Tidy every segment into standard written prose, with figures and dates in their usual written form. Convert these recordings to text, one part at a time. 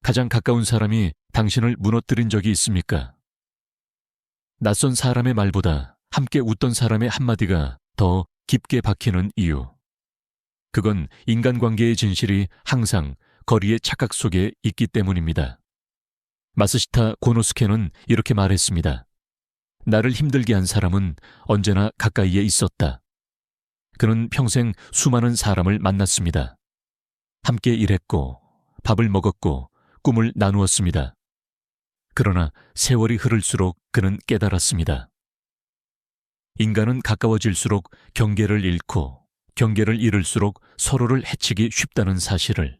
가장 가까운 사람이 당신을 무너뜨린 적이 있습니까? 낯선 사람의 말보다 함께 웃던 사람의 한마디가 더 깊게 박히는 이유. 그건 인간관계의 진실이 항상 거리의 착각 속에 있기 때문입니다. 마스시타 고노스케는 이렇게 말했습니다. 나를 힘들게 한 사람은 언제나 가까이에 있었다. 그는 평생 수많은 사람을 만났습니다. 함께 일했고 밥을 먹었고 꿈을 나누었습니다. 그러나 세월이 흐를수록 그는 깨달았습니다. 인간은 가까워질수록 경계를 잃고 경계를 잃을수록 서로를 해치기 쉽다는 사실을.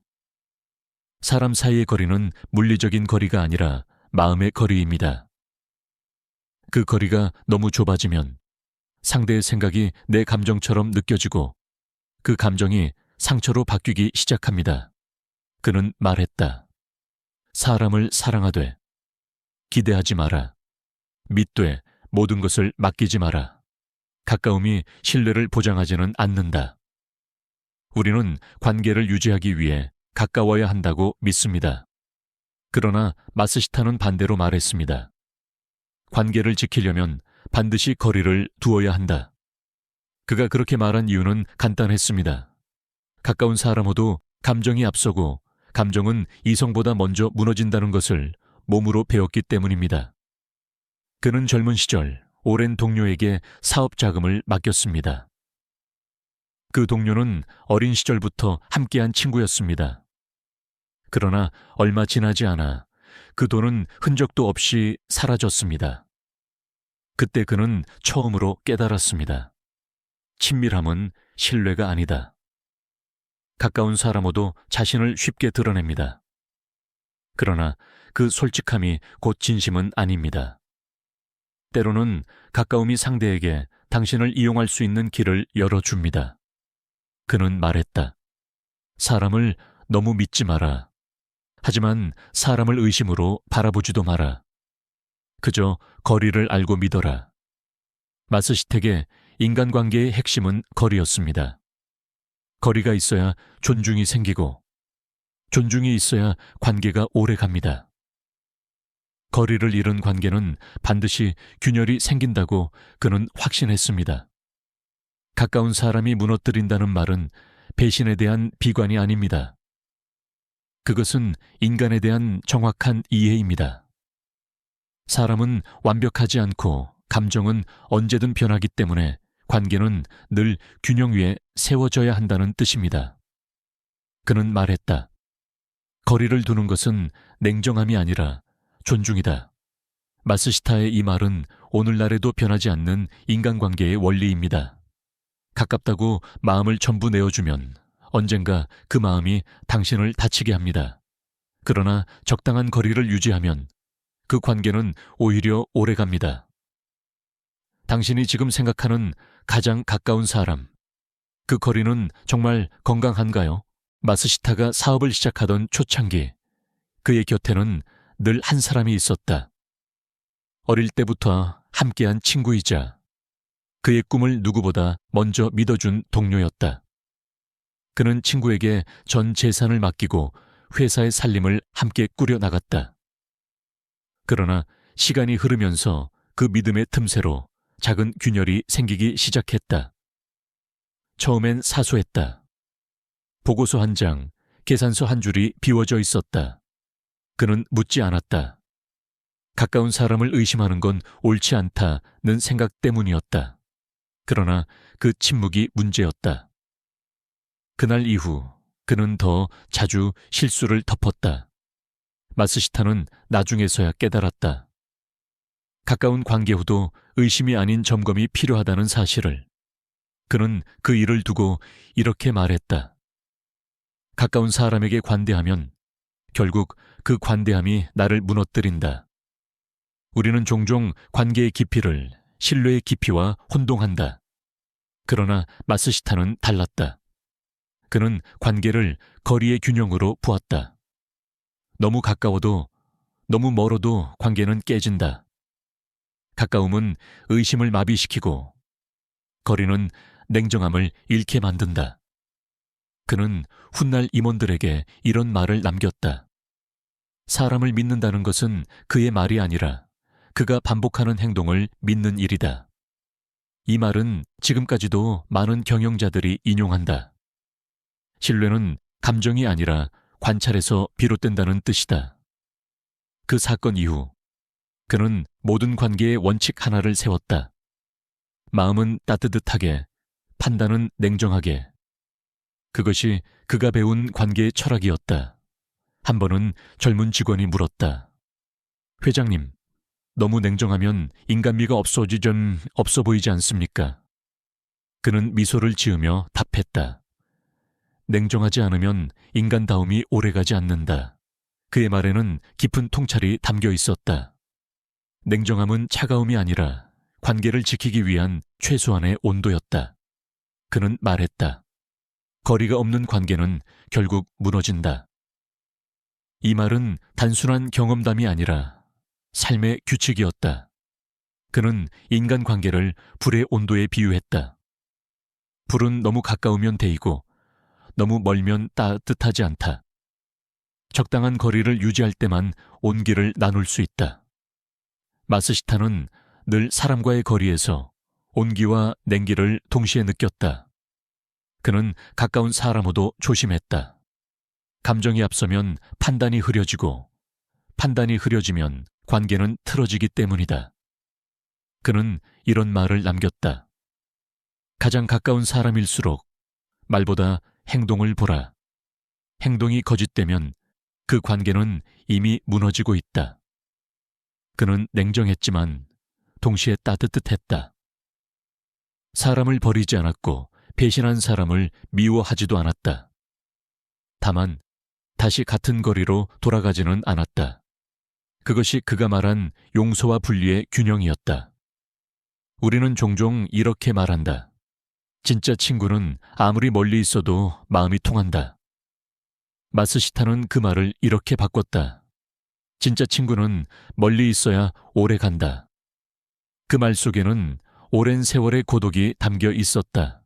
사람 사이의 거리는 물리적인 거리가 아니라 마음의 거리입니다. 그 거리가 너무 좁아지면 상대의 생각이 내 감정처럼 느껴지고 그 감정이 상처로 바뀌기 시작합니다. 그는 말했다. 사람을 사랑하되 기대하지 마라. 믿되 모든 것을 맡기지 마라. 가까움이 신뢰를 보장하지는 않는다. 우리는 관계를 유지하기 위해 가까워야 한다고 믿습니다. 그러나 마스시타는 반대로 말했습니다. 관계를 지키려면 반드시 거리를 두어야 한다. 그가 그렇게 말한 이유는 간단했습니다. 가까운 사람호도 감정이 앞서고 감정은 이성보다 먼저 무너진다는 것을 몸으로 배웠기 때문입니다. 그는 젊은 시절 오랜 동료에게 사업 자금을 맡겼습니다. 그 동료는 어린 시절부터 함께한 친구였습니다. 그러나 얼마 지나지 않아 그 돈은 흔적도 없이 사라졌습니다. 그때 그는 처음으로 깨달았습니다. 친밀함은 신뢰가 아니다. 가까운 사람호도 자신을 쉽게 드러냅니다. 그러나 그 솔직함이 곧 진심은 아닙니다. 때로는 가까움이 상대에게 당신을 이용할 수 있는 길을 열어줍니다. 그는 말했다. 사람을 너무 믿지 마라. 하지만 사람을 의심으로 바라보지도 마라. 그저 거리를 알고 믿어라. 마스시텍의 인간관계의 핵심은 거리였습니다. 거리가 있어야 존중이 생기고 존중이 있어야 관계가 오래 갑니다. 거리를 잃은 관계는 반드시 균열이 생긴다고 그는 확신했습니다. 가까운 사람이 무너뜨린다는 말은 배신에 대한 비관이 아닙니다. 그것은 인간에 대한 정확한 이해입니다. 사람은 완벽하지 않고 감정은 언제든 변하기 때문에 관계는 늘 균형 위에 세워져야 한다는 뜻입니다. 그는 말했다. 거리를 두는 것은 냉정함이 아니라 존중이다. 마스시타의 이 말은 오늘날에도 변하지 않는 인간관계의 원리입니다. 가깝다고 마음을 전부 내어주면 언젠가 그 마음이 당신을 다치게 합니다. 그러나 적당한 거리를 유지하면 그 관계는 오히려 오래갑니다. 당신이 지금 생각하는 가장 가까운 사람, 그 거리는 정말 건강한가요? 마스시타가 사업을 시작하던 초창기, 그의 곁에는 늘 한 사람이 있었다. 어릴 때부터 함께한 친구이자 그의 꿈을 누구보다 먼저 믿어준 동료였다. 그는 친구에게 전 재산을 맡기고 회사의 살림을 함께 꾸려나갔다. 그러나 시간이 흐르면서 그 믿음의 틈새로 작은 균열이 생기기 시작했다. 처음엔 사소했다. 보고서 한 장, 계산서 한 줄이 비워져 있었다. 그는 묻지 않았다. 가까운 사람을 의심하는 건 옳지 않다는 생각 때문이었다. 그러나 그 침묵이 문제였다. 그날 이후 그는 더 자주 실수를 덮었다. 마스시타는 나중에서야 깨달았다. 가까운 관계 후도 의심이 아닌 점검이 필요하다는 사실을. 그는 그 일을 두고 이렇게 말했다. 가까운 사람에게 관대하면 결국 그 관대함이 나를 무너뜨린다. 우리는 종종 관계의 깊이를 신뢰의 깊이와 혼동한다. 그러나 마스시타는 달랐다. 그는 관계를 거리의 균형으로 보았다. 너무 가까워도 너무 멀어도 관계는 깨진다. 가까움은 의심을 마비시키고 거리는 냉정함을 잃게 만든다. 그는 훗날 임원들에게 이런 말을 남겼다. 사람을 믿는다는 것은 그의 말이 아니라 그가 반복하는 행동을 믿는 일이다. 이 말은 지금까지도 많은 경영자들이 인용한다. 신뢰는 감정이 아니라 관찰에서 비롯된다는 뜻이다. 그 사건 이후 그는 모든 관계의 원칙 하나를 세웠다. 마음은 따뜻하게, 판단은 냉정하게. 그것이 그가 배운 관계의 철학이었다. 한 번은 젊은 직원이 물었다. 회장님, 너무 냉정하면 인간미가 없어 보이지 않습니까? 그는 미소를 지으며 답했다. 냉정하지 않으면 인간다움이 오래가지 않는다. 그의 말에는 깊은 통찰이 담겨 있었다. 냉정함은 차가움이 아니라 관계를 지키기 위한 최소한의 온도였다. 그는 말했다. 거리가 없는 관계는 결국 무너진다. 이 말은 단순한 경험담이 아니라 삶의 규칙이었다. 그는 인간관계를 불의 온도에 비유했다. 불은 너무 가까우면 데이고 너무 멀면 따뜻하지 않다. 적당한 거리를 유지할 때만 온기를 나눌 수 있다. 마스시타는 늘 사람과의 거리에서 온기와 냉기를 동시에 느꼈다. 그는 가까운 사람호도 조심했다. 감정이 앞서면 판단이 흐려지고 판단이 흐려지면 관계는 틀어지기 때문이다. 그는 이런 말을 남겼다. 가장 가까운 사람일수록 말보다 행동을 보라. 행동이 거짓되면 그 관계는 이미 무너지고 있다. 그는 냉정했지만 동시에 따뜻했다. 사람을 버리지 않았고 배신한 사람을 미워하지도 않았다. 다만 다시 같은 거리로 돌아가지는 않았다. 그것이 그가 말한 용서와 분리의 균형이었다. 우리는 종종 이렇게 말한다. 진짜 친구는 아무리 멀리 있어도 마음이 통한다. 마스시타는 그 말을 이렇게 바꿨다. 진짜 친구는 멀리 있어야 오래 간다. 그 말 속에는 오랜 세월의 고독이 담겨 있었다.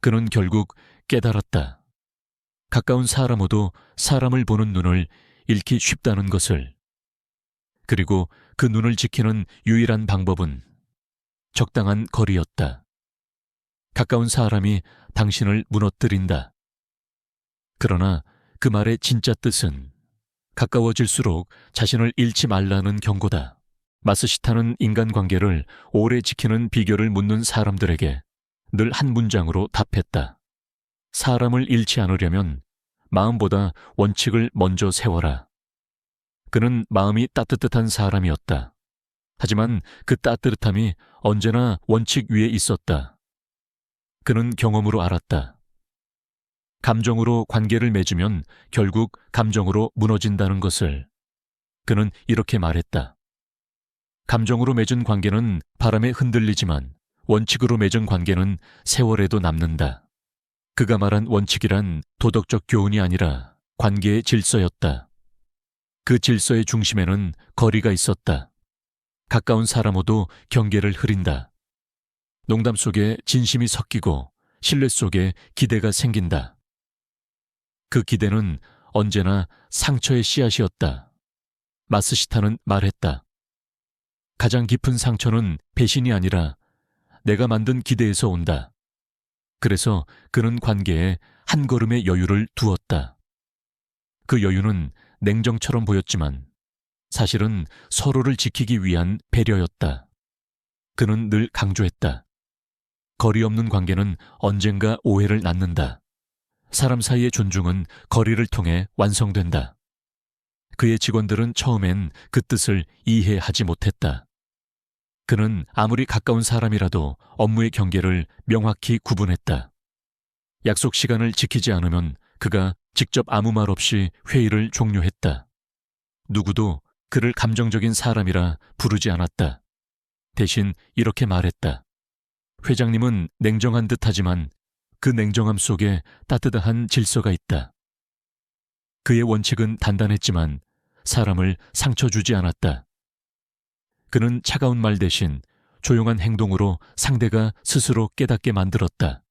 그는 결국 깨달았다. 가까운 사람호도 사람을 보는 눈을 잃기 쉽다는 것을. 그리고 그 눈을 지키는 유일한 방법은 적당한 거리였다. 가까운 사람이 당신을 무너뜨린다. 그러나 그 말의 진짜 뜻은 가까워질수록 자신을 잃지 말라는 경고다. 마스시타는 인간관계를 오래 지키는 비결을 묻는 사람들에게 늘 한 문장으로 답했다. 사람을 잃지 않으려면 마음보다 원칙을 먼저 세워라. 그는 마음이 따뜻한 사람이었다. 하지만 그 따뜻함이 언제나 원칙 위에 있었다. 그는 경험으로 알았다. 감정으로 관계를 맺으면 결국 감정으로 무너진다는 것을. 그는 이렇게 말했다. 감정으로 맺은 관계는 바람에 흔들리지만 원칙으로 맺은 관계는 세월에도 남는다. 그가 말한 원칙이란 도덕적 교훈이 아니라 관계의 질서였다. 그 질서의 중심에는 거리가 있었다. 가까운 사람호도 경계를 흐린다. 농담 속에 진심이 섞이고 신뢰 속에 기대가 생긴다. 그 기대는 언제나 상처의 씨앗이었다. 마스시타는 말했다. 가장 깊은 상처는 배신이 아니라 내가 만든 기대에서 온다. 그래서 그는 관계에 한 걸음의 여유를 두었다. 그 여유는 냉정처럼 보였지만 사실은 서로를 지키기 위한 배려였다. 그는 늘 강조했다. 거리 없는 관계는 언젠가 오해를 낳는다. 사람 사이의 존중은 거리를 통해 완성된다. 그의 직원들은 처음엔 그 뜻을 이해하지 못했다. 그는 아무리 가까운 사람이라도 업무의 경계를 명확히 구분했다. 약속 시간을 지키지 않으면 그가 직접 아무 말 없이 회의를 종료했다. 누구도 그를 감정적인 사람이라 부르지 않았다. 대신 이렇게 말했다. 회장님은 냉정한 듯하지만 그 냉정함 속에 따뜻한 질서가 있다. 그의 원칙은 단단했지만 사람을 상처 주지 않았다. 그는 차가운 말 대신 조용한 행동으로 상대가 스스로 깨닫게 만들었다.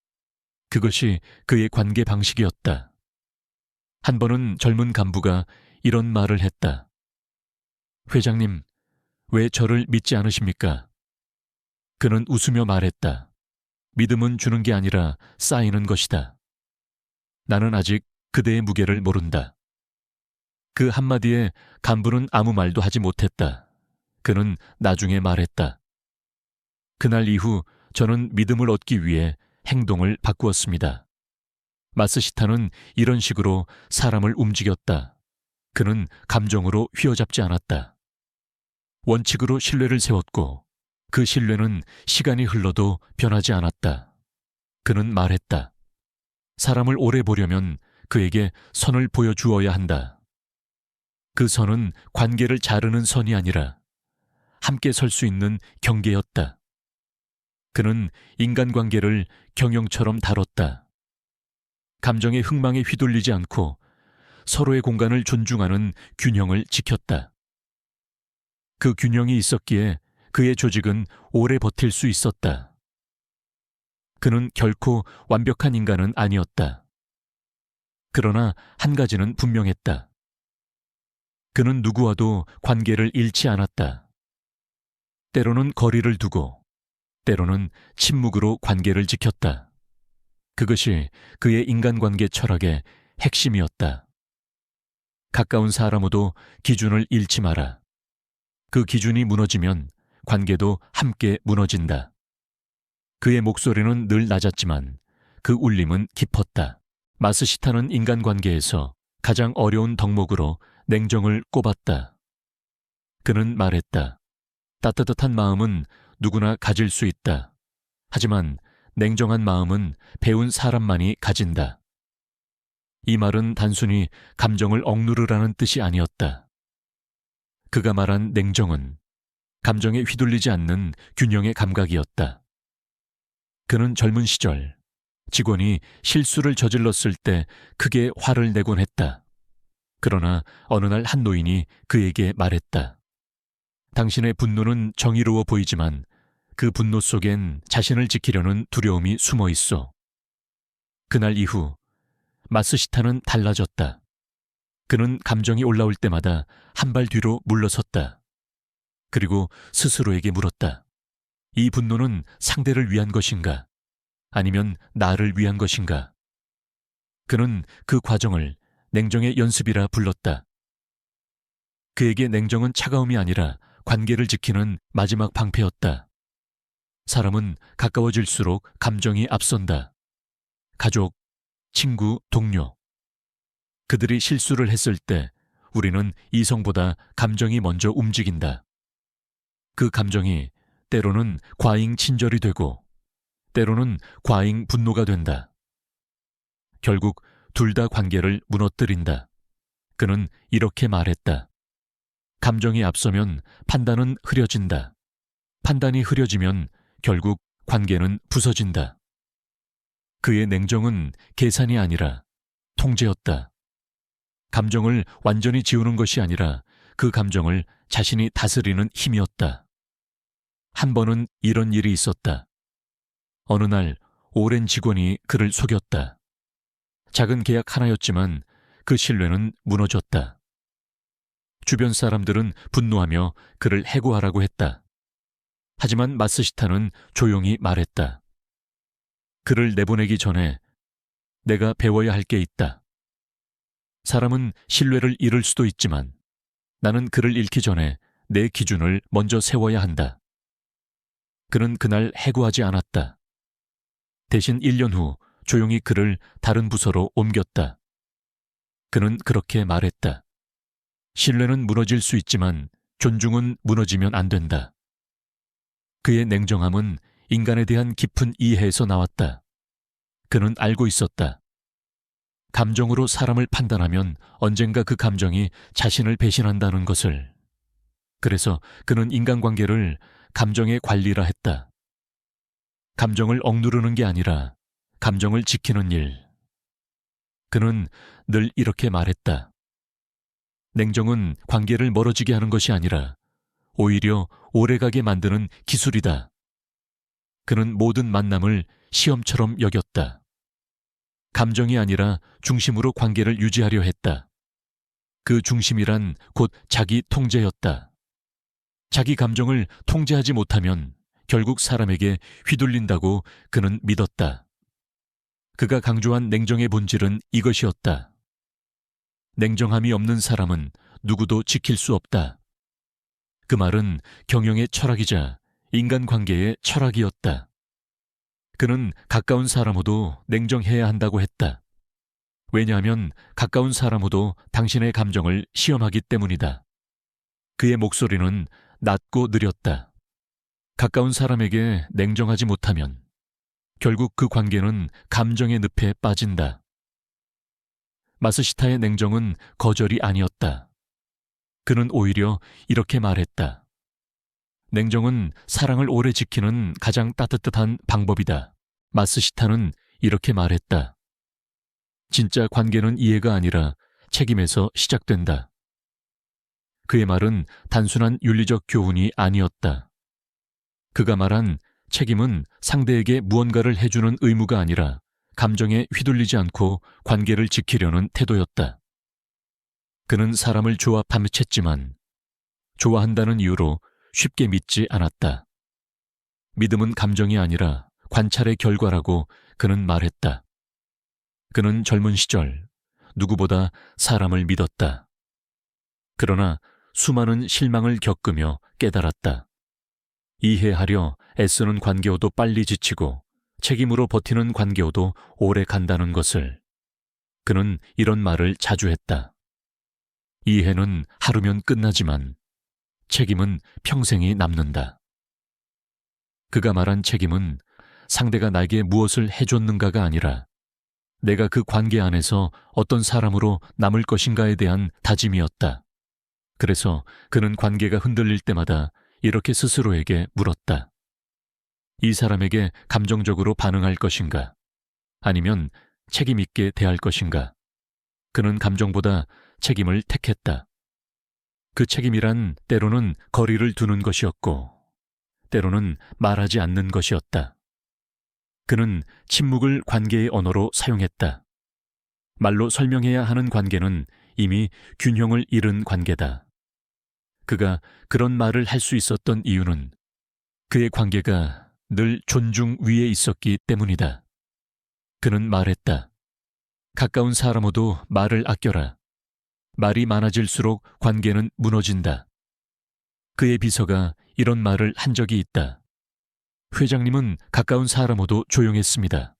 그것이 그의 관계 방식이었다. 한 번은 젊은 간부가 이런 말을 했다. 회장님, 왜 저를 믿지 않으십니까? 그는 웃으며 말했다. 믿음은 주는 게 아니라 쌓이는 것이다. 나는 아직 그대의 무게를 모른다. 그 한마디에 간부는 아무 말도 하지 못했다. 그는 나중에 말했다. 그날 이후 저는 믿음을 얻기 위해 행동을 바꾸었습니다. 마스시타는 이런 식으로 사람을 움직였다. 그는 감정으로 휘어잡지 않았다. 원칙으로 신뢰를 세웠고 그 신뢰는 시간이 흘러도 변하지 않았다. 그는 말했다. 사람을 오래 보려면 그에게 선을 보여주어야 한다. 그 선은 관계를 자르는 선이 아니라 함께 설 수 있는 경계였다. 그는 인간관계를 경영처럼 다뤘다. 감정의 흥망에 휘둘리지 않고 서로의 공간을 존중하는 균형을 지켰다. 그 균형이 있었기에 그의 조직은 오래 버틸 수 있었다. 그는 결코 완벽한 인간은 아니었다. 그러나 한 가지는 분명했다. 그는 누구와도 관계를 잃지 않았다. 때로는 거리를 두고, 때로는 침묵으로 관계를 지켰다. 그것이 그의 인간관계 철학의 핵심이었다. 가까운 사람으로도 기준을 잃지 마라. 그 기준이 무너지면 관계도 함께 무너진다. 그의 목소리는 늘 낮았지만 그 울림은 깊었다. 마스시타는 인간관계에서 가장 어려운 덕목으로 냉정을 꼽았다. 그는 말했다. 따뜻한 마음은 누구나 가질 수 있다. 하지만 냉정한 마음은 배운 사람만이 가진다. 이 말은 단순히 감정을 억누르라는 뜻이 아니었다. 그가 말한 냉정은 감정에 휘둘리지 않는 균형의 감각이었다. 그는 젊은 시절 직원이 실수를 저질렀을 때 크게 화를 내곤 했다. 그러나 어느 날 한 노인이 그에게 말했다. 당신의 분노는 정의로워 보이지만 그 분노 속엔 자신을 지키려는 두려움이 숨어 있어. 그날 이후 마스시타는 달라졌다. 그는 감정이 올라올 때마다 한 발 뒤로 물러섰다. 그리고 스스로에게 물었다. 이 분노는 상대를 위한 것인가? 아니면 나를 위한 것인가? 그는 그 과정을 냉정의 연습이라 불렀다. 그에게 냉정은 차가움이 아니라 관계를 지키는 마지막 방패였다. 사람은 가까워질수록 감정이 앞선다. 가족, 친구, 동료. 그들이 실수를 했을 때 우리는 이성보다 감정이 먼저 움직인다. 그 감정이 때로는 과잉 친절이 되고 때로는 과잉 분노가 된다. 결국 둘 다 관계를 무너뜨린다. 그는 이렇게 말했다. 감정이 앞서면 판단은 흐려진다. 판단이 흐려지면 결국 관계는 부서진다. 그의 냉정은 계산이 아니라 통제였다. 감정을 완전히 지우는 것이 아니라 그 감정을 자신이 다스리는 힘이었다. 한 번은 이런 일이 있었다. 어느 날 오랜 직원이 그를 속였다. 작은 계약 하나였지만 그 신뢰는 무너졌다. 주변 사람들은 분노하며 그를 해고하라고 했다. 하지만 마스시타는 조용히 말했다. 그를 내보내기 전에 내가 배워야 할 게 있다. 사람은 신뢰를 잃을 수도 있지만 나는 그를 잃기 전에 내 기준을 먼저 세워야 한다. 그는 그날 해고하지 않았다. 대신 1년 후 조용히 그를 다른 부서로 옮겼다. 그는 그렇게 말했다. 신뢰는 무너질 수 있지만 존중은 무너지면 안 된다. 그의 냉정함은 인간에 대한 깊은 이해에서 나왔다. 그는 알고 있었다. 감정으로 사람을 판단하면 언젠가 그 감정이 자신을 배신한다는 것을. 그래서 그는 인간관계를 감정의 관리라 했다. 감정을 억누르는 게 아니라 감정을 지키는 일. 그는 늘 이렇게 말했다. 냉정은 관계를 멀어지게 하는 것이 아니라 오히려 오래가게 만드는 기술이다. 그는 모든 만남을 시험처럼 여겼다. 감정이 아니라 중심으로 관계를 유지하려 했다. 그 중심이란 곧 자기 통제였다. 자기 감정을 통제하지 못하면 결국 사람에게 휘둘린다고 그는 믿었다. 그가 강조한 냉정의 본질은 이것이었다. 냉정함이 없는 사람은 누구도 지킬 수 없다. 그 말은 경영의 철학이자 인간관계의 철학이었다. 그는 가까운 사람호도 냉정해야 한다고 했다. 왜냐하면 가까운 사람호도 당신의 감정을 시험하기 때문이다. 그의 목소리는 낮고 느렸다. 가까운 사람에게 냉정하지 못하면 결국 그 관계는 감정의 늪에 빠진다. 마스시타의 냉정은 거절이 아니었다. 그는 오히려 이렇게 말했다. 냉정은 사랑을 오래 지키는 가장 따뜻한 방법이다. 마스시타는 이렇게 말했다. 진짜 관계는 이해가 아니라 책임에서 시작된다. 그의 말은 단순한 윤리적 교훈이 아니었다. 그가 말한 책임은 상대에게 무언가를 해주는 의무가 아니라 감정에 휘둘리지 않고 관계를 지키려는 태도였다. 그는 사람을 좋아 밤샜지만 좋아한다는 이유로 쉽게 믿지 않았다. 믿음은 감정이 아니라 관찰의 결과라고 그는 말했다. 그는 젊은 시절 누구보다 사람을 믿었다. 그러나 수많은 실망을 겪으며 깨달았다. 이해하려 애쓰는 관계호도 빨리 지치고 책임으로 버티는 관계호도 오래 간다는 것을. 그는 이런 말을 자주 했다. 이해는 하루면 끝나지만 책임은 평생이 남는다. 그가 말한 책임은 상대가 나에게 무엇을 해줬는가가 아니라 내가 그 관계 안에서 어떤 사람으로 남을 것인가에 대한 다짐이었다. 그래서 그는 관계가 흔들릴 때마다 이렇게 스스로에게 물었다. 이 사람에게 감정적으로 반응할 것인가? 아니면 책임 있게 대할 것인가? 그는 감정보다 책임을 택했다. 그 책임이란 때로는 거리를 두는 것이었고 때로는 말하지 않는 것이었다. 그는 침묵을 관계의 언어로 사용했다. 말로 설명해야 하는 관계는 이미 균형을 잃은 관계다. 그가 그런 말을 할 수 있었던 이유는 그의 관계가 늘 존중 위에 있었기 때문이다. 그는 말했다. 가까운 사람호도 말을 아껴라. 말이 많아질수록 관계는 무너진다. 그의 비서가 이런 말을 한 적이 있다. 회장님은 가까운 사람호도 조용했습니다.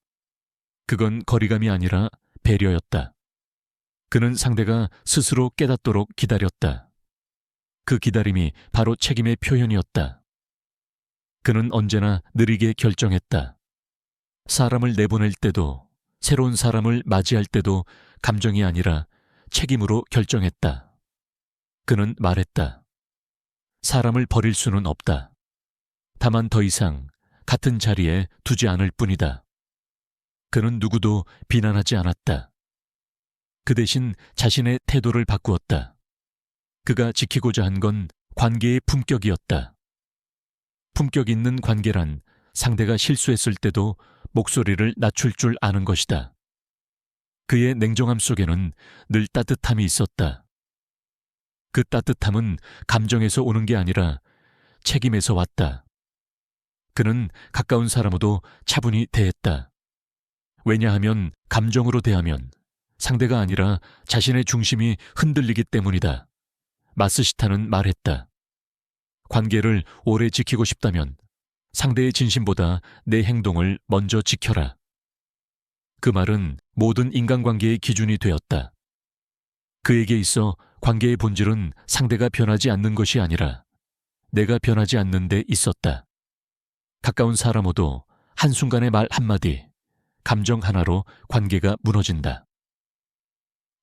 그건 거리감이 아니라 배려였다. 그는 상대가 스스로 깨닫도록 기다렸다. 그 기다림이 바로 책임의 표현이었다. 그는 언제나 느리게 결정했다. 사람을 내보낼 때도 새로운 사람을 맞이할 때도 감정이 아니라 책임으로 결정했다. 그는 말했다. 사람을 버릴 수는 없다. 다만 더 이상 같은 자리에 두지 않을 뿐이다. 그는 누구도 비난하지 않았다. 그 대신 자신의 태도를 바꾸었다. 그가 지키고자 한 건 관계의 품격이었다. 품격 있는 관계란 상대가 실수했을 때도 목소리를 낮출 줄 아는 것이다. 그의 냉정함 속에는 늘 따뜻함이 있었다. 그 따뜻함은 감정에서 오는 게 아니라 책임에서 왔다. 그는 가까운 사람으로도 차분히 대했다. 왜냐하면 감정으로 대하면 상대가 아니라 자신의 중심이 흔들리기 때문이다. 마스시타는 말했다. 관계를 오래 지키고 싶다면 상대의 진심보다 내 행동을 먼저 지켜라. 그 말은 모든 인간관계의 기준이 되었다. 그에게 있어 관계의 본질은 상대가 변하지 않는 것이 아니라 내가 변하지 않는 데 있었다. 가까운 사람호도 한순간의 말 한마디, 감정 하나로 관계가 무너진다.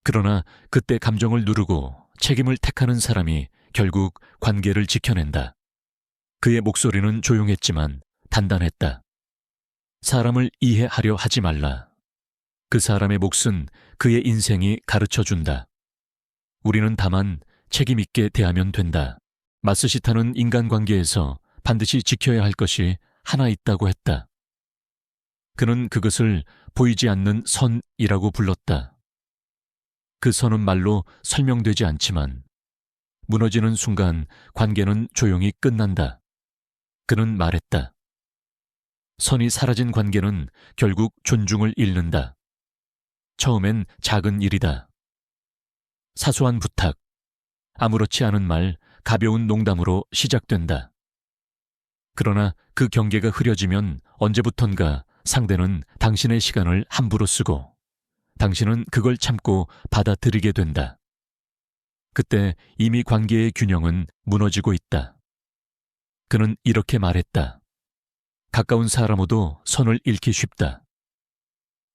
그러나 그때 감정을 누르고 책임을 택하는 사람이 결국 관계를 지켜낸다. 그의 목소리는 조용했지만 단단했다. 사람을 이해하려 하지 말라. 그 사람의 몫은 그의 인생이 가르쳐준다. 우리는 다만 책임 있게 대하면 된다. 마스시타는 인간관계에서 반드시 지켜야 할 것이 하나 있다고 했다. 그는 그것을 보이지 않는 선이라고 불렀다. 그 선은 말로 설명되지 않지만 무너지는 순간 관계는 조용히 끝난다. 그는 말했다. 선이 사라진 관계는 결국 존중을 잃는다. 처음엔 작은 일이다. 사소한 부탁, 아무렇지 않은 말, 가벼운 농담으로 시작된다. 그러나 그 경계가 흐려지면 언제부턴가 상대는 당신의 시간을 함부로 쓰고 당신은 그걸 참고 받아들이게 된다. 그때 이미 관계의 균형은 무너지고 있다. 그는 이렇게 말했다. 가까운 사람호도 선을 잃기 쉽다.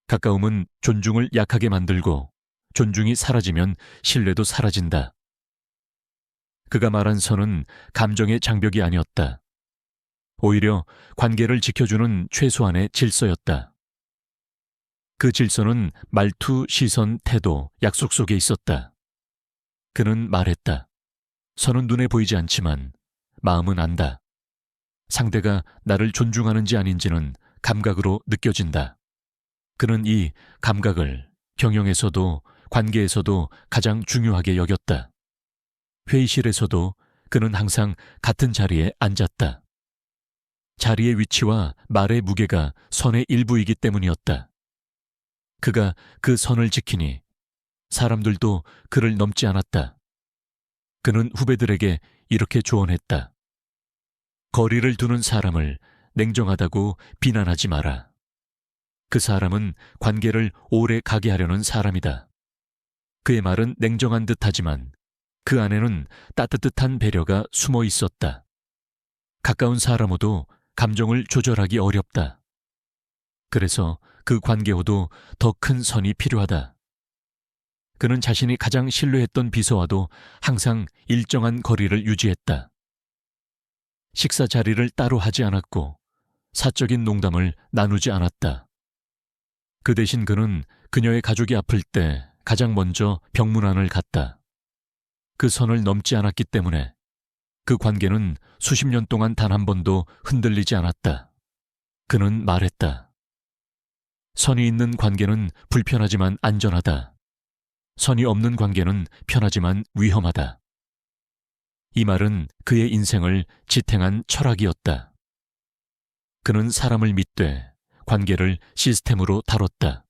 가까움은 존중을 약하게 만들고 존중이 사라지면 신뢰도 사라진다. 그가 말한 선은 감정의 장벽이 아니었다. 오히려 관계를 지켜주는 최소한의 질서였다. 그 질서는 말투, 시선, 태도, 약속 속에 있었다. 그는 말했다. 선은 눈에 보이지 않지만 마음은 안다. 상대가 나를 존중하는지 아닌지는 감각으로 느껴진다. 그는 이 감각을 경영에서도 관계에서도 가장 중요하게 여겼다. 회의실에서도 그는 항상 같은 자리에 앉았다. 자리의 위치와 말의 무게가 선의 일부이기 때문이었다. 그가 그 선을 지키니 사람들도 그를 넘지 않았다. 그는 후배들에게 이렇게 조언했다. 거리를 두는 사람을 냉정하다고 비난하지 마라. 그 사람은 관계를 오래 가게 하려는 사람이다. 그의 말은 냉정한 듯하지만 그 안에는 따뜻한 배려가 숨어 있었다. 가까운 사람호도 감정을 조절하기 어렵다. 그래서 그 관계호도 더 큰 선이 필요하다. 그는 자신이 가장 신뢰했던 비서와도 항상 일정한 거리를 유지했다. 식사 자리를 따로 하지 않았고 사적인 농담을 나누지 않았다. 그 대신 그는 그녀의 가족이 아플 때 가장 먼저 병문안을 갔다. 그 선을 넘지 않았기 때문에 그 관계는 수십 년 동안 단 한 번도 흔들리지 않았다. 그는 말했다. 선이 있는 관계는 불편하지만 안전하다. 선이 없는 관계는 편하지만 위험하다. 이 말은 그의 인생을 지탱한 철학이었다. 그는 사람을 믿되 관계를 시스템으로 다뤘다.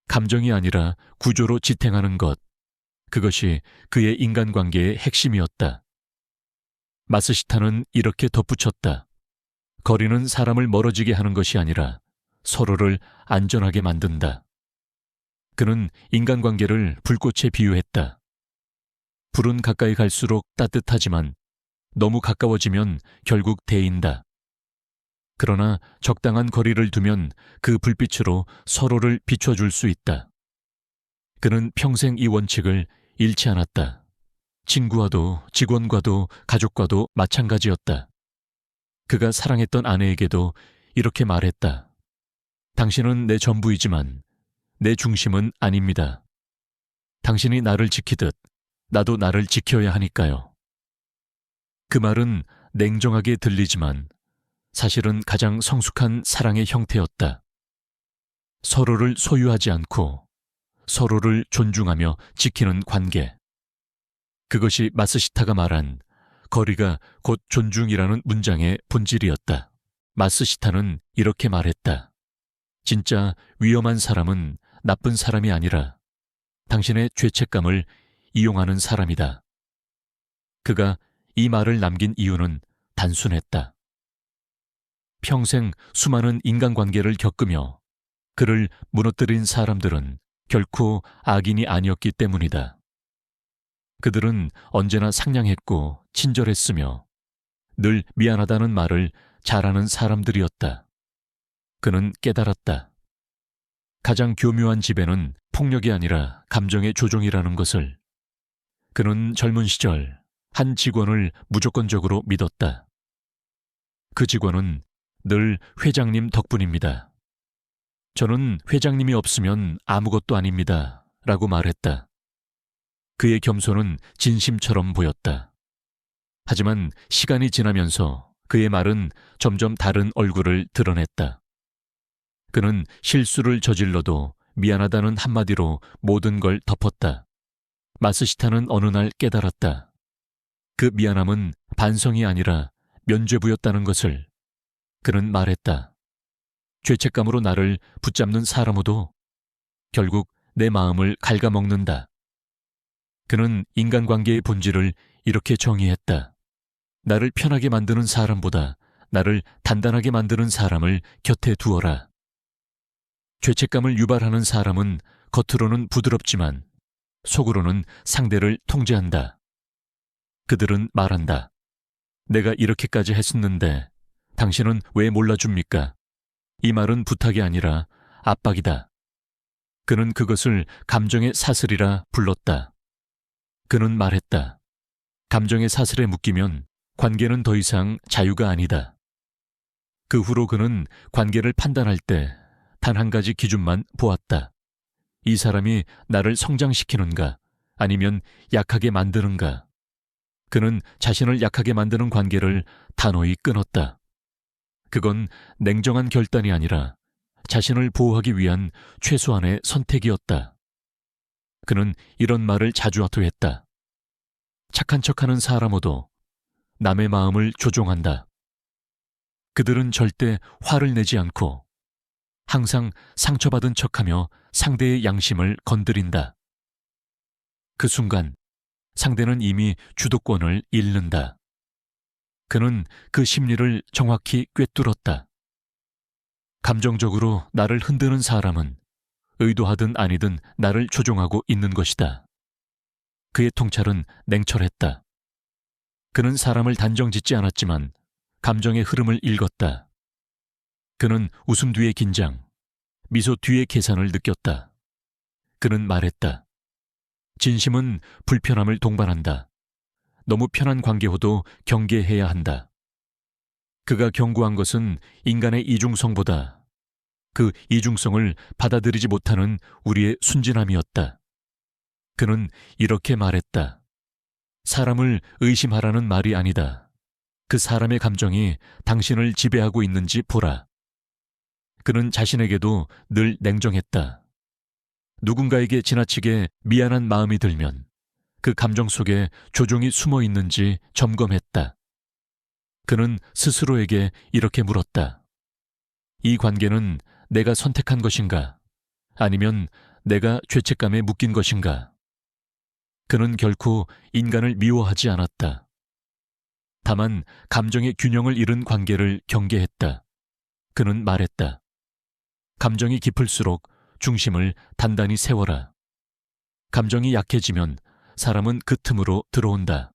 감정이 아니라 구조로 지탱하는 것, 그것이 그의 인간관계의 핵심이었다. 마스시타는 이렇게 덧붙였다. 거리는 사람을 멀어지게 하는 것이 아니라 서로를 안전하게 만든다. 그는 인간관계를 불꽃에 비유했다. 불은 가까이 갈수록 따뜻하지만 너무 가까워지면 결국 데인다. 그러나 적당한 거리를 두면 그 불빛으로 서로를 비춰줄 수 있다. 그는 평생 이 원칙을 잃지 않았다. 친구와도 직원과도 가족과도 마찬가지였다. 그가 사랑했던 아내에게도 이렇게 말했다. 당신은 내 전부이지만 내 중심은 아닙니다. 당신이 나를 지키듯 나도 나를 지켜야 하니까요. 그 말은 냉정하게 들리지만 사실은 가장 성숙한 사랑의 형태였다. 서로를 소유하지 않고 서로를 존중하며 지키는 관계. 그것이 마스시타가 말한 거리가 곧 존중이라는 문장의 본질이었다. 마스시타는 이렇게 말했다. 진짜 위험한 사람은 나쁜 사람이 아니라 당신의 죄책감을 이용하는 사람이다. 그가 이 말을 남긴 이유는 단순했다. 평생 수많은 인간관계를 겪으며 그를 무너뜨린 사람들은 결코 악인이 아니었기 때문이다. 그들은 언제나 상냥했고 친절했으며 늘 미안하다는 말을 잘하는 사람들이었다. 그는 깨달았다. 가장 교묘한 지배는 폭력이 아니라 감정의 조종이라는 것을. 그는 젊은 시절 한 직원을 무조건적으로 믿었다. 그 직원은 늘 회장님 덕분입니다. 저는 회장님이 없으면 아무것도 아닙니다. 라고 말했다. 그의 겸손은 진심처럼 보였다. 하지만 시간이 지나면서 그의 말은 점점 다른 얼굴을 드러냈다. 그는 실수를 저질러도 미안하다는 한마디로 모든 걸 덮었다. 마스시타는 어느 날 깨달았다. 그 미안함은 반성이 아니라 면죄부였다는 것을 그는 말했다. 죄책감으로 나를 붙잡는 사람도 결국 내 마음을 갉아먹는다. 그는 인간관계의 본질을 이렇게 정의했다. 나를 편하게 만드는 사람보다 나를 단단하게 만드는 사람을 곁에 두어라. 죄책감을 유발하는 사람은 겉으로는 부드럽지만 속으로는 상대를 통제한다. 그들은 말한다. 내가 이렇게까지 했었는데 당신은 왜 몰라줍니까? 이 말은 부탁이 아니라 압박이다. 그는 그것을 감정의 사슬이라 불렀다. 그는 말했다. 감정의 사슬에 묶이면 관계는 더 이상 자유가 아니다. 그 후로 그는 관계를 판단할 때 단 한 가지 기준만 보았다. 이 사람이 나를 성장시키는가 아니면 약하게 만드는가. 그는 자신을 약하게 만드는 관계를 단호히 끊었다. 그건 냉정한 결단이 아니라 자신을 보호하기 위한 최소한의 선택이었다. 그는 이런 말을 자주 토했다. 착한 척하는 사람도 남의 마음을 조종한다. 그들은 절대 화를 내지 않고 항상 상처받은 척하며 상대의 양심을 건드린다. 그 순간 상대는 이미 주도권을 잃는다. 그는 그 심리를 정확히 꿰뚫었다. 감정적으로 나를 흔드는 사람은 의도하든 아니든 나를 조종하고 있는 것이다. 그의 통찰은 냉철했다. 그는 사람을 단정짓지 않았지만 감정의 흐름을 읽었다. 그는 웃음 뒤의 긴장, 미소 뒤의 계산을 느꼈다. 그는 말했다. 진심은 불편함을 동반한다. 너무 편한 관계호도 경계해야 한다. 그가 경고한 것은 인간의 이중성보다 그 이중성을 받아들이지 못하는 우리의 순진함이었다. 그는 이렇게 말했다. 사람을 의심하라는 말이 아니다. 그 사람의 감정이 당신을 지배하고 있는지 보라. 그는 자신에게도 늘 냉정했다. 누군가에게 지나치게 미안한 마음이 들면 그 감정 속에 조종이 숨어 있는지 점검했다. 그는 스스로에게 이렇게 물었다. 이 관계는 내가 선택한 것인가? 아니면 내가 죄책감에 묶인 것인가? 그는 결코 인간을 미워하지 않았다. 다만 감정의 균형을 잃은 관계를 경계했다. 그는 말했다. 감정이 깊을수록 중심을 단단히 세워라. 감정이 약해지면 사람은 그 틈으로 들어온다.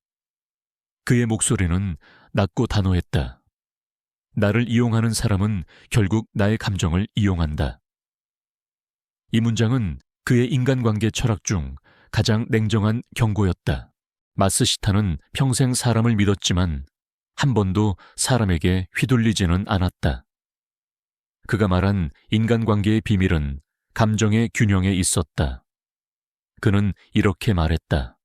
그의 목소리는 낮고 단호했다. 나를 이용하는 사람은 결국 나의 감정을 이용한다. 이 문장은 그의 인간관계 철학 중 가장 냉정한 경고였다. 마스시타는 평생 사람을 믿었지만 한 번도 사람에게 휘둘리지는 않았다. 그가 말한 인간관계의 비밀은 감정의 균형에 있었다. 그는 이렇게 말했다.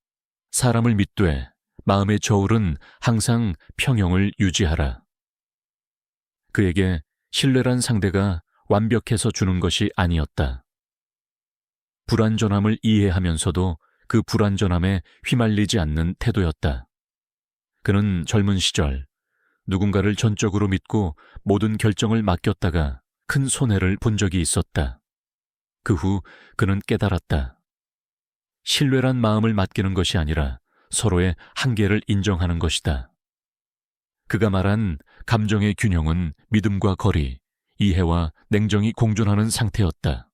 사람을 믿되 마음의 저울은 항상 평형을 유지하라. 그에게 신뢰란 상대가 완벽해서 주는 것이 아니었다. 불완전함을 이해하면서도 그 불완전함에 휘말리지 않는 태도였다. 그는 젊은 시절 누군가를 전적으로 믿고 모든 결정을 맡겼다가 큰 손해를 본 적이 있었다. 그 후 그는 깨달았다. 신뢰란 마음을 맡기는 것이 아니라 서로의 한계를 인정하는 것이다. 그가 말한 감정의 균형은 믿음과 거리, 이해와 냉정이 공존하는 상태였다.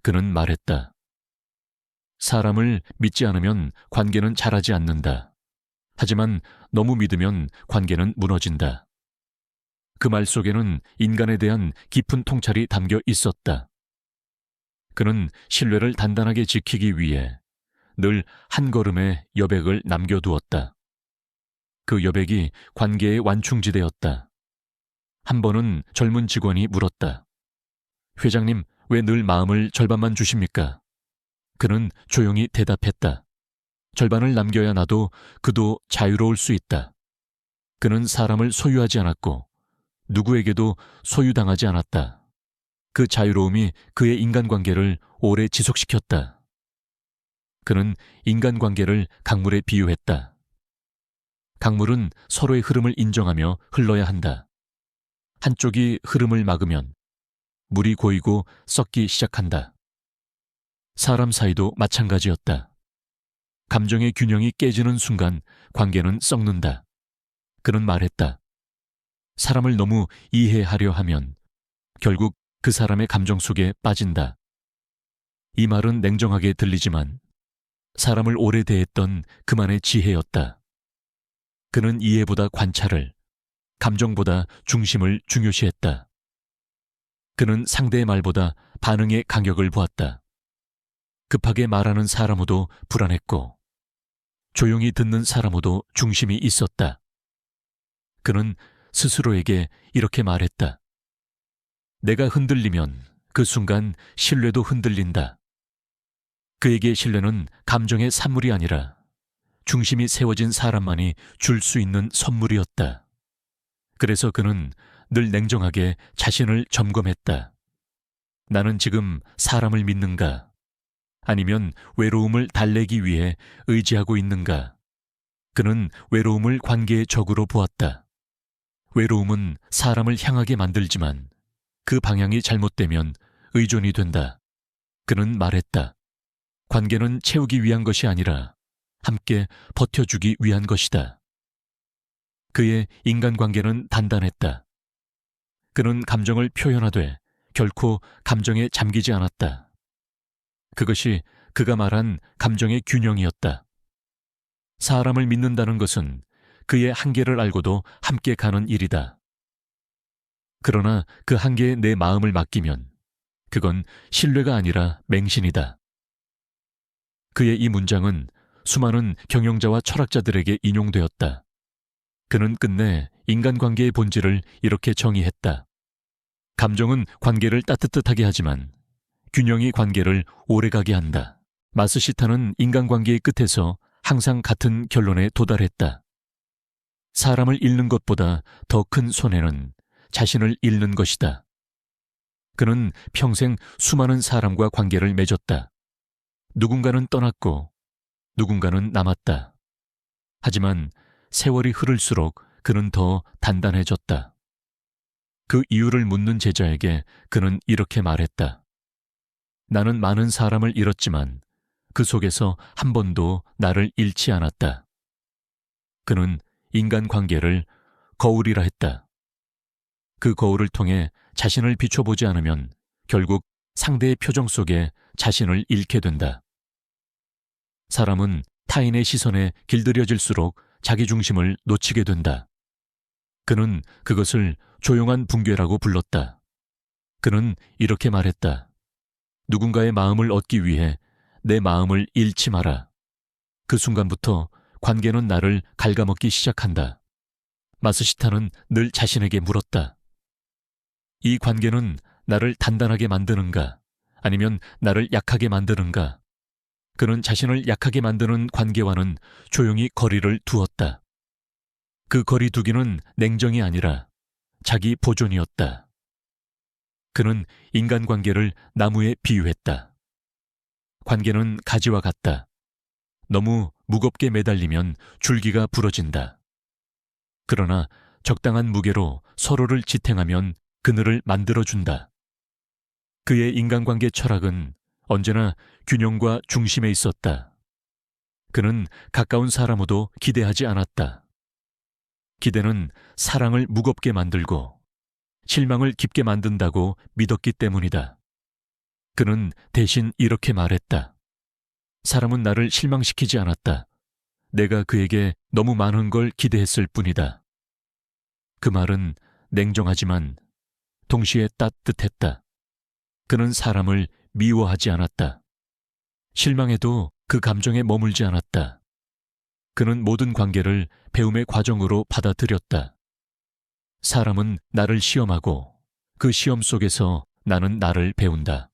그는 말했다. 사람을 믿지 않으면 관계는 자라지 않는다. 하지만 너무 믿으면 관계는 무너진다. 그 말 속에는 인간에 대한 깊은 통찰이 담겨 있었다. 그는 신뢰를 단단하게 지키기 위해 늘 한 걸음의 여백을 남겨두었다. 그 여백이 관계의 완충지대였다. 한 번은 젊은 직원이 물었다. 회장님, 왜 늘 마음을 절반만 주십니까? 그는 조용히 대답했다. 절반을 남겨야 나도 그도 자유로울 수 있다. 그는 사람을 소유하지 않았고 누구에게도 소유당하지 않았다. 그 자유로움이 그의 인간관계를 오래 지속시켰다. 그는 인간관계를 강물에 비유했다. 강물은 서로의 흐름을 인정하며 흘러야 한다. 한쪽이 흐름을 막으면 물이 고이고 썩기 시작한다. 사람 사이도 마찬가지였다. 감정의 균형이 깨지는 순간 관계는 썩는다. 그는 말했다. 사람을 너무 이해하려 하면 결국 그 사람의 감정 속에 빠진다. 이 말은 냉정하게 들리지만 사람을 오래 대했던 그만의 지혜였다. 그는 이해보다 관찰을, 감정보다 중심을 중요시했다. 그는 상대의 말보다 반응의 간격을 보았다. 급하게 말하는 사람호도 불안했고 조용히 듣는 사람호도 중심이 있었다. 그는 스스로에게 이렇게 말했다. 내가 흔들리면 그 순간 신뢰도 흔들린다. 그에게 신뢰는 감정의 산물이 아니라 중심이 세워진 사람만이 줄 수 있는 선물이었다. 그래서 그는 늘 냉정하게 자신을 점검했다. 나는 지금 사람을 믿는가? 아니면 외로움을 달래기 위해 의지하고 있는가? 그는 외로움을 관계의 적으로 보았다. 외로움은 사람을 향하게 만들지만 그 방향이 잘못되면 의존이 된다. 그는 말했다. 관계는 채우기 위한 것이 아니라 함께 버텨주기 위한 것이다. 그의 인간관계는 단단했다. 그는 감정을 표현하되 결코 감정에 잠기지 않았다. 그것이 그가 말한 감정의 균형이었다. 사람을 믿는다는 것은 그의 한계를 알고도 함께 가는 일이다. 그러나 그 한계에 내 마음을 맡기면 그건 신뢰가 아니라 맹신이다. 그의 이 문장은 수많은 경영자와 철학자들에게 인용되었다. 그는 끝내 인간관계의 본질을 이렇게 정의했다. 감정은 관계를 따뜻하게 하지만 균형이 관계를 오래가게 한다. 마스시타는 인간관계의 끝에서 항상 같은 결론에 도달했다. 사람을 잃는 것보다 더 큰 손해는 자신을 잃는 것이다. 그는 평생 수많은 사람과 관계를 맺었다. 누군가는 떠났고 누군가는 남았다. 하지만 세월이 흐를수록 그는 더 단단해졌다. 그 이유를 묻는 제자에게 그는 이렇게 말했다. 나는 많은 사람을 잃었지만 그 속에서 한 번도 나를 잃지 않았다. 그는 인간관계를 거울이라 했다. 그 거울을 통해 자신을 비춰보지 않으면 결국 상대의 표정 속에 자신을 잃게 된다. 사람은 타인의 시선에 길들여질수록 자기 중심을 놓치게 된다. 그는 그것을 조용한 붕괴라고 불렀다. 그는 이렇게 말했다. 누군가의 마음을 얻기 위해 내 마음을 잃지 마라. 그 순간부터 관계는 나를 갉아먹기 시작한다. 마스시타는 늘 자신에게 물었다. 이 관계는 나를 단단하게 만드는가? 아니면 나를 약하게 만드는가? 그는 자신을 약하게 만드는 관계와는 조용히 거리를 두었다. 그 거리 두기는 냉정이 아니라 자기 보존이었다. 그는 인간관계를 나무에 비유했다. 관계는 가지와 같다. 너무 무겁게 매달리면 줄기가 부러진다. 그러나 적당한 무게로 서로를 지탱하면 그늘을 만들어준다. 그의 인간관계 철학은 언제나 균형과 중심에 있었다. 그는 가까운 사람호도 기대하지 않았다. 기대는 사랑을 무겁게 만들고 실망을 깊게 만든다고 믿었기 때문이다. 그는 대신 이렇게 말했다. 사람은 나를 실망시키지 않았다. 내가 그에게 너무 많은 걸 기대했을 뿐이다. 그 말은 냉정하지만 동시에 따뜻했다. 그는 사람을 미워하지 않았다. 실망해도 그 감정에 머물지 않았다. 그는 모든 관계를 배움의 과정으로 받아들였다. 사람은 나를 시험하고 그 시험 속에서 나는 나를 배운다.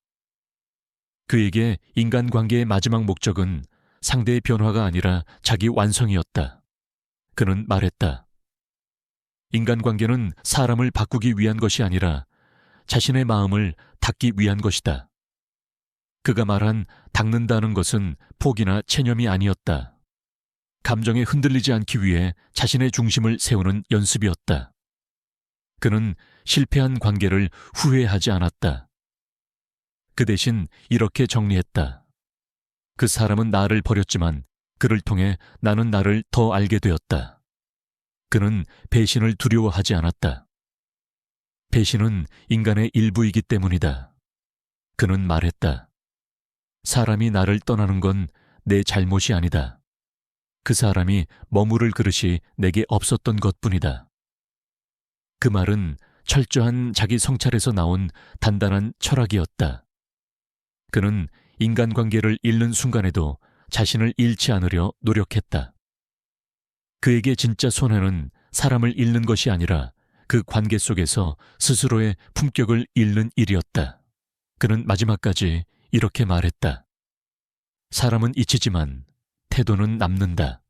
그에게 인간관계의 마지막 목적은 상대의 변화가 아니라 자기 완성이었다. 그는 말했다. 인간관계는 사람을 바꾸기 위한 것이 아니라 자신의 마음을 닦기 위한 것이다. 그가 말한 닦는다는 것은 포기나 체념이 아니었다. 감정에 흔들리지 않기 위해 자신의 중심을 세우는 연습이었다. 그는 실패한 관계를 후회하지 않았다. 그 대신 이렇게 정리했다. 그 사람은 나를 버렸지만 그를 통해 나는 나를 더 알게 되었다. 그는 배신을 두려워하지 않았다. 배신은 인간의 일부이기 때문이다. 그는 말했다. 사람이 나를 떠나는 건 내 잘못이 아니다. 그 사람이 머무를 그릇이 내게 없었던 것뿐이다. 그 말은 철저한 자기 성찰에서 나온 단단한 철학이었다. 그는 인간관계를 잃는 순간에도 자신을 잃지 않으려 노력했다. 그에게 진짜 손해는 사람을 잃는 것이 아니라 그 관계 속에서 스스로의 품격을 잃는 일이었다. 그는 마지막까지 이렇게 말했다. 사람은 잊히지만 태도는 남는다.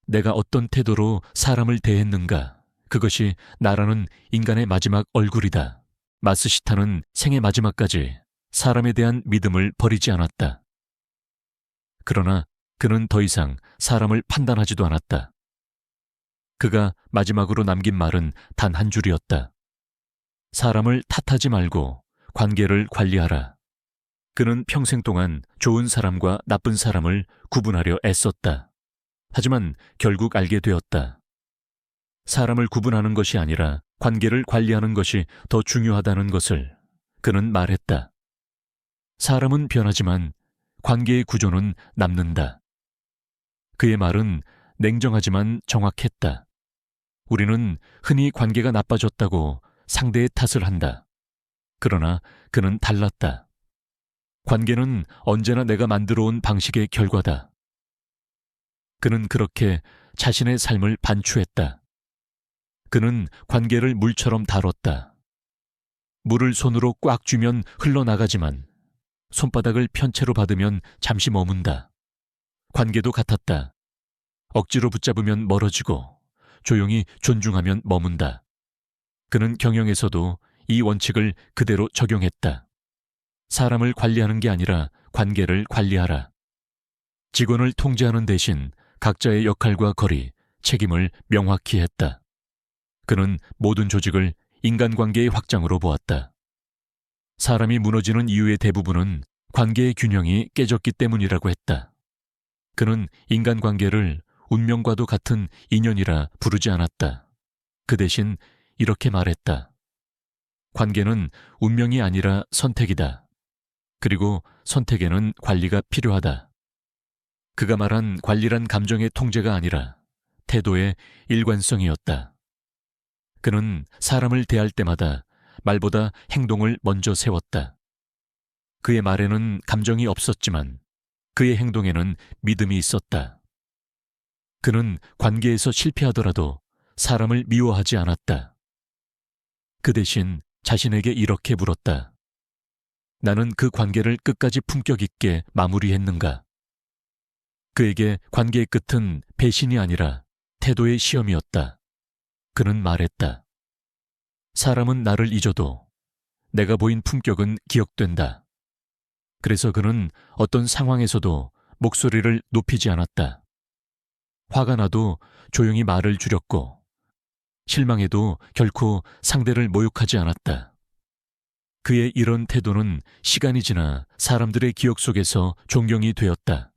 내가 어떤 태도로 사람을 대했는가, 그것이 나라는 인간의 마지막 얼굴이다. 마스시타는 생의 마지막까지 사람에 대한 믿음을 버리지 않았다. 그러나 그는 더 이상 사람을 판단하지도 않았다. 그가 마지막으로 남긴 말은 단 한 줄이었다. 사람을 탓하지 말고 관계를 관리하라. 그는 평생 동안 좋은 사람과 나쁜 사람을 구분하려 애썼다. 하지만 결국 알게 되었다. 사람을 구분하는 것이 아니라 관계를 관리하는 것이 더 중요하다는 것을. 그는 말했다. 사람은 변하지만 관계의 구조는 남는다. 그의 말은 냉정하지만 정확했다. 우리는 흔히 관계가 나빠졌다고 상대의 탓을 한다. 그러나 그는 달랐다. 관계는 언제나 내가 만들어 온 방식의 결과다. 그는 그렇게 자신의 삶을 반추했다. 그는 관계를 물처럼 다뤘다. 물을 손으로 꽉 쥐면 흘러나가지만 손바닥을 편채로 받으면 잠시 머문다. 관계도 같았다. 억지로 붙잡으면 멀어지고 조용히 존중하면 머문다. 그는 경영에서도 이 원칙을 그대로 적용했다. 사람을 관리하는 게 아니라 관계를 관리하라. 직원을 통제하는 대신 각자의 역할과 거리, 책임을 명확히 했다. 그는 모든 조직을 인간관계의 확장으로 보았다. 사람이 무너지는 이유의 대부분은 관계의 균형이 깨졌기 때문이라고 했다. 그는 인간관계를 운명과도 같은 인연이라 부르지 않았다. 그 대신 이렇게 말했다. 관계는 운명이 아니라 선택이다. 그리고 선택에는 관리가 필요하다. 그가 말한 관리란 감정의 통제가 아니라 태도의 일관성이었다. 그는 사람을 대할 때마다 말보다 행동을 먼저 세웠다. 그의 말에는 감정이 없었지만 그의 행동에는 믿음이 있었다. 그는 관계에서 실패하더라도 사람을 미워하지 않았다. 그 대신 자신에게 이렇게 물었다. 나는 그 관계를 끝까지 품격 있게 마무리했는가? 그에게 관계의 끝은 배신이 아니라 태도의 시험이었다. 그는 말했다. 사람은 나를 잊어도 내가 보인 품격은 기억된다. 그래서 그는 어떤 상황에서도 목소리를 높이지 않았다. 화가 나도 조용히 말을 줄였고 실망해도 결코 상대를 모욕하지 않았다. 그의 이런 태도는 시간이 지나 사람들의 기억 속에서 존경이 되었다.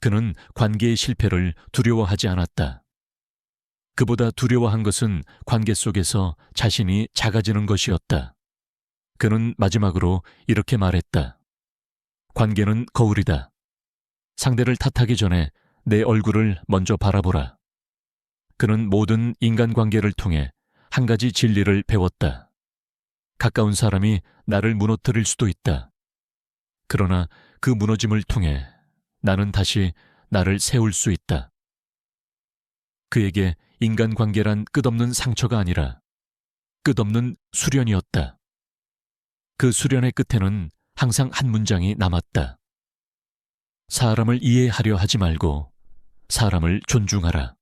그는 관계의 실패를 두려워하지 않았다. 그보다 두려워한 것은 관계 속에서 자신이 작아지는 것이었다. 그는 마지막으로 이렇게 말했다. 관계는 거울이다. 상대를 탓하기 전에 내 얼굴을 먼저 바라보라. 그는 모든 인간관계를 통해 한 가지 진리를 배웠다. 가까운 사람이 나를 무너뜨릴 수도 있다. 그러나 그 무너짐을 통해 나는 다시 나를 세울 수 있다. 그에게 인간관계란 끝없는 상처가 아니라 끝없는 수련이었다. 그 수련의 끝에는 항상 한 문장이 남았다. 사람을 이해하려 하지 말고 사람을 존중하라.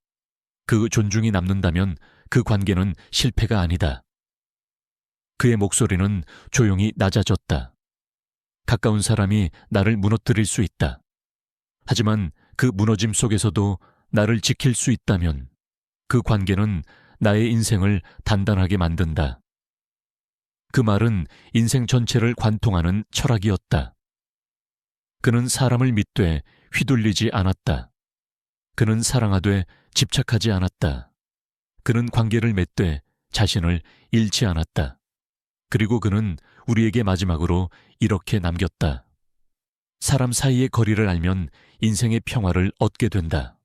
그 존중이 남는다면 그 관계는 실패가 아니다. 그의 목소리는 조용히 낮아졌다. 가까운 사람이 나를 무너뜨릴 수 있다. 하지만 그 무너짐 속에서도 나를 지킬 수 있다면 그 관계는 나의 인생을 단단하게 만든다. 그 말은 인생 전체를 관통하는 철학이었다. 그는 사람을 믿되 휘둘리지 않았다. 그는 사랑하되 집착하지 않았다. 그는 관계를 맺되 자신을 잃지 않았다. 그리고 그는 우리에게 마지막으로 이렇게 남겼다. 사람 사이의 거리를 알면 인생의 평화를 얻게 된다.